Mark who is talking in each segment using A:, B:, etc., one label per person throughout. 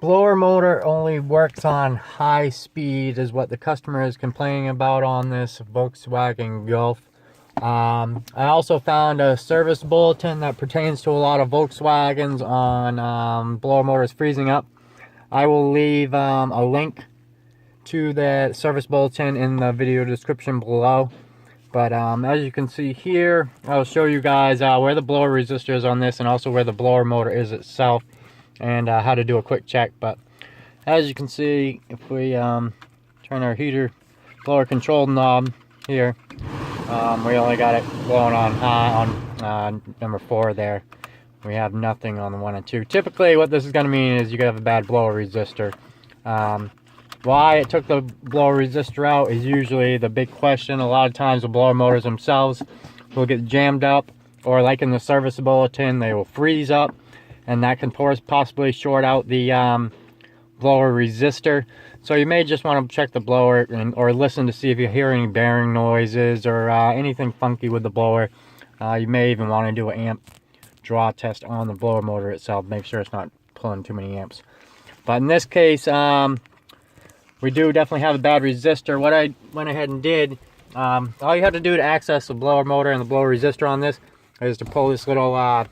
A: blower motor only works on high speed is what the customer is complaining about on this Volkswagen Golf. I also found a service bulletin that pertains to a lot of Volkswagens on blower motors freezing up. I will leave a link to the service bulletin in the video description below. But as you can see here, I'll show you guys where the blower resistor is on this and also where the blower motor is itself, and how to do a quick check. But as you can see, if we turn our heater blower control knob here, we only got it blowing on high on number 4 there. We have nothing on the 1 and 2. Typically what this is going to mean is you have a bad blower resistor. Why it took the blower resistor out is usually the big question. A lot of times the blower motors themselves will get jammed up, or like in the service bulletin, they will freeze up, and that can possibly short out the blower resistor. So you may just want to check the blower or listen to see if you hear any bearing noises or anything funky with the blower. You may even want to do an amp draw test on the blower motor itself. Make sure it's not pulling too many amps. But in this case, we do definitely have a bad resistor. What I went ahead and did, all you have to do to access the blower motor and the blower resistor on this is to pull this little,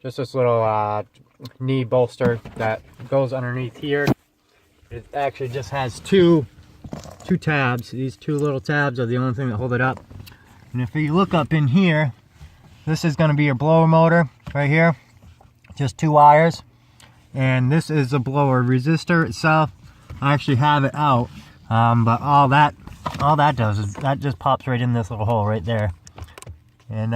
A: just this little knee bolster that goes underneath here. It actually just has two tabs. These two little tabs are the only thing that hold it up. And if you look up in here, this is going to be your blower motor right here. Just 2 wires. And this is the blower resistor itself. I actually have it out, but all that does is that just pops right in this little hole right there, and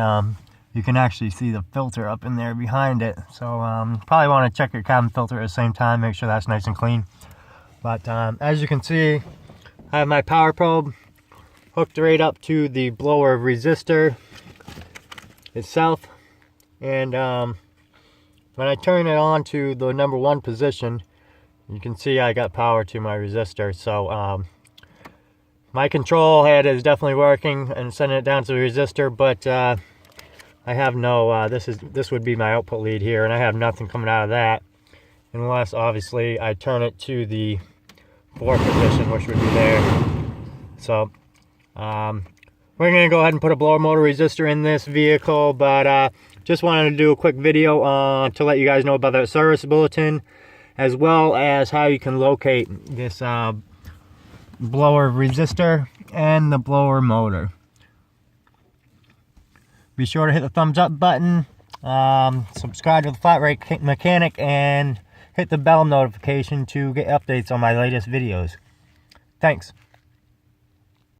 A: you can actually see the filter up in there behind it. So probably want to check your cabin filter at the same time, make sure that's nice and clean. But as you can see, I have my power probe hooked right up to the blower resistor itself, and when I turn it on to the number 1 position, you can see I got power to my resistor. So my control head is definitely working and sending it down to the resistor, but I have no this would be my output lead here, and I have nothing coming out of that unless obviously I turn it to the 4th position, which would be there. So we're gonna go ahead and put a blower motor resistor in this vehicle, but just wanted to do a quick video to let you guys know about that service bulletin, as well as how you can locate this blower resistor and the blower motor. Be sure to hit the thumbs up button, subscribe to the Flat Rate Mechanic, and hit the bell notification to get updates on my latest videos. Thanks.